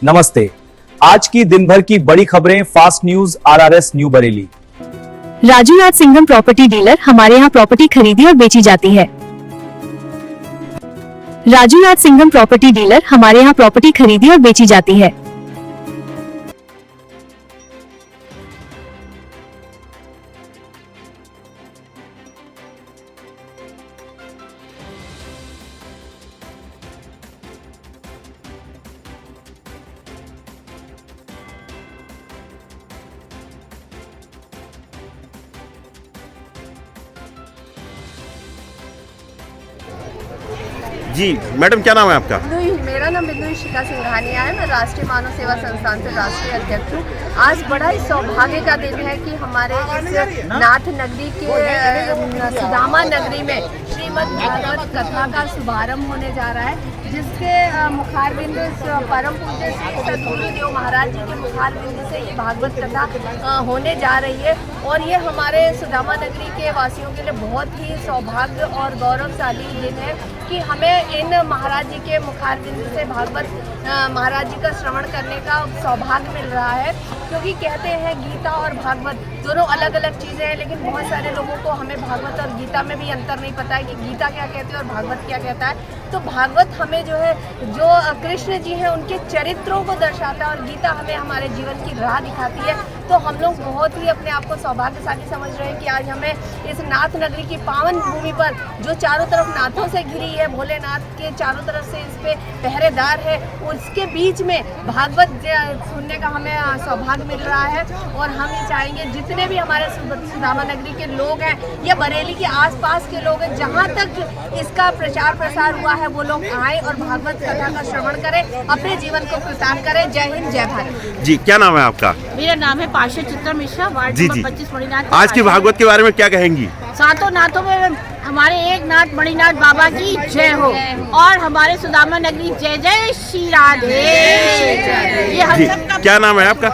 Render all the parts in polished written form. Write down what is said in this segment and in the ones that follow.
नमस्ते। आज की दिन भर की बड़ी खबरें fast news RRS new Bareilly. Rajunath Singham property dealer, हमारे यहाँ प्रॉपर्टी खरीदी और बेची जाती है। राजूनाथ सिंघम प्रॉपर्टी डीलर, हमारे यहाँ प्रॉपर्टी खरीदी और बेची जाती है। जी मैडम, क्या नाम है आपका? मेरा नाम बिंदु शिखा सिंघानिया है। मैं राष्ट्रीय मानव सेवा संस्थान से राष्ट्रीय अध्यक्ष हूँ। आज बड़ा ही सौभाग्य का दिन है कि हमारे इस नाथ नगरी के सुदामा नगरी में श्रीमद् भागवत कथा का शुभारंभ होने जा रहा है, जिसके मुखारबिंद परम पूज्य श्री सद्गुरु देव महाराज जी के मुखारबिंद से ये भागवत कथा होने जा रही है। और ये हमारे सुदामा नगरी के वासियों के लिए बहुत ही सौभाग्य और गौरवशाली दिन है कि हमें इन महाराज जी के मुखारबिंद से भागवत महाराज जी का श्रवण करने का सौभाग्य मिल रहा है। क्योंकि कहते हैं गीता और भागवत दोनों अलग अलग चीज़ें हैं, लेकिन बहुत सारे लोगों को हमें भागवत और गीता में भी अंतर नहीं पता है कि गीता क्या कहती है और भागवत क्या कहता है। तो भागवत हमें जो है, जो कृष्ण जी हैं उनके चरित्रों को दर्शाता है और गीता हमें हमारे जीवन की राह दिखाती है। तो हम लोग बहुत ही अपने आप को सौभाग्यशाली समझ रहे हैं कि आज हमें इस नाथ नगरी की पावन भूमि पर, जो चारों तरफ नाथों से घिरी है, भोलेनाथ के चारों तरफ से इस पे पहरेदार है, उसके बीच में भागवत सुनने का हमें सौभाग्य मिल रहा है। और हम ये चाहेंगे जितने भी हमारे सुदामा नगरी के लोग हैं या बरेली के आसपास के लोग हैं, जहाँ तक इसका प्रचार प्रसार हुआ है, वो लोग आए और भागवत कथा का श्रवण करें, अपने जीवन को कृतार्थ करें। जय हिंद, जय भारत। जी, क्या नाम है आपका? मेरा नाम है पार्षद चित्रा मिश्रा, वार्ड नंबर 25 मणिनाथ। आज की भागवत के बारे में क्या कहेंगी? सातों नाथों में हमारे एक नाथ मणिनाथ बाबा की जय हो और हमारे सुदामा नगरी जय जय श्री राधे। ये हम जी, सबका। क्या नाम है आपका?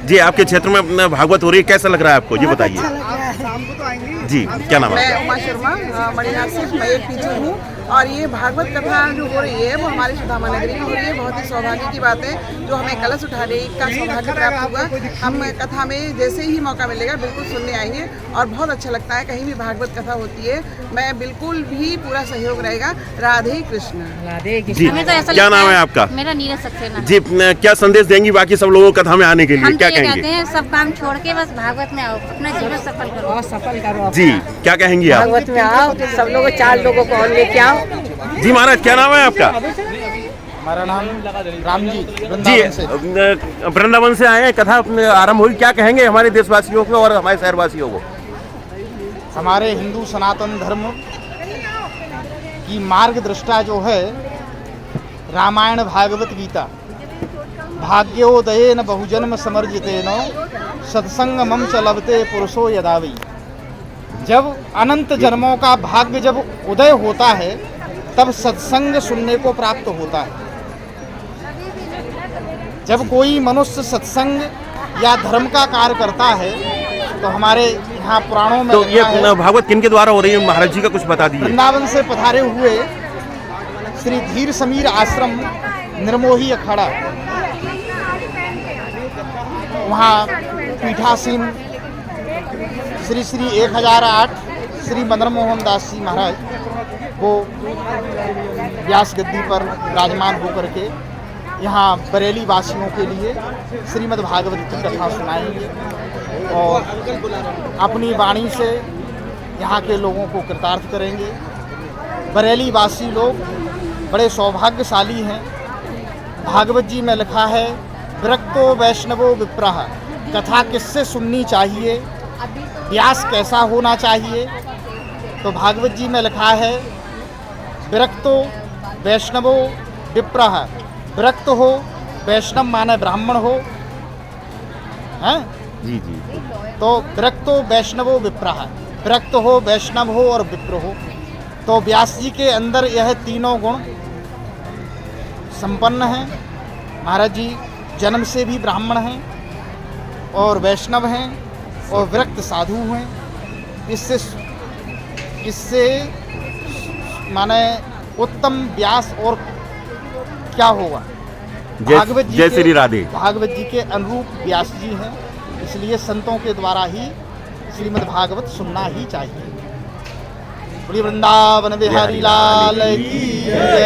जी, आपके क्षेत्र में भागवत हो रही है, कैसा लग रहा है आपको, ये बताइए। जी, क्या नाम है? मैं उमा शर्मा, मणिनाथ से मैं एक टीचर हूँ और ये भागवत कथा जो हो रही है वो हमारी सुदामा नगरी में हो रही है। बहुत ही सौभाग्य की बात है जो हमें कलश उठाने का सौभाग्य प्राप्त हुआ। हम कथा में जैसे ही मौका मिलेगा बिल्कुल सुनने आएंगे और बहुत अच्छा लगता है। कहीं भी भागवत कथा होती है मैं बिल्कुल भी पूरा सहयोग रहेगा। राधे कृष्ण। जी, क्या नाम है आपका? मेरा नीरज सक्सेना। जी, क्या संदेश देंगी बाकी सब लोगों को कथा में आने के लिए, क्या कहेंगे? कहते हैं सब काम छोड़ के बस भागवत में आओ, अपना जीवन सफल करो। और सफल करो। जी, क्या कहेंगी आप? भागवत में आओ, सब लोग 4 लोगों को और लेके आओ। जी महाराज, क्या नाम है आपका? हमारा नाम राम जी, जी, वृंदावन से आए हैं, कथा आरंभ हुई, क्या कहेंगे हमारे देशवासियों को और हमारे शहरवासियों को? हमारे हिंदू सनातन धर्म की मार्गदृष्टा जो है रामायण भागवत गीता, भाग्योदयेन बहुजन्म समर्जितेन सत्संगमं च लभते पुरुषो यदा वै। जब अनंत जन्मों का भाग्य जब उदय होता है तब सत्संग सुनने को प्राप्त होता है। जब कोई मनुष्य सत्संग या धर्म का कार्य करता है तो हमारे यहाँ पुराणों में तो ये भागवत किन के द्वारा हो रही है, महाराज जी का कुछ बता दीजिए। वृंदावन से पधारे हुए श्री धीर समीर आश्रम निर्मोही अखाड़ा, वहाँ पीठासीन श्री श्री 1008 श्री मदन मोहन दास जी महाराज वो व्यास गद्दी पर विराजमान होकर के यहाँ बरेली वासियों के लिए श्रीमद् भागवत की कथा सुनाएंगे और अपनी वाणी से यहाँ के लोगों को कृतार्थ करेंगे। बरेली वासी लोग बड़े सौभाग्यशाली हैं। भागवत जी में लिखा है, विरक्तो वैष्णवो विप्रः, कथा किससे सुननी चाहिए, व्यास कैसा होना चाहिए। तो भागवत जी में लिखा है, विरक्तो वैष्णवो विप्रः, विरक्त हो, वैष्णव माने ब्राह्मण हो, हैं? जी जी। तो विरक्तो वैष्णवो विप्रः, विरक्त हो, वैष्णव हो और विप्र हो। तो व्यास जी के अंदर यह तीनों गुण संपन्न हैं। महाराज जी जन्म से भी ब्राह्मण हैं और वैष्णव हैं और विरक्त साधु हैं। इससे माने उत्तम व्यास और क्या होगा। भागवत जी जय के- श्री राधे। भागवत जी के अनुरूप व्यास जी हैं, इसलिए संतों के द्वारा ही श्रीमद् भागवत सुनना ही चाहिए। बोलिए वृंदावन बिहारी लाल की जय।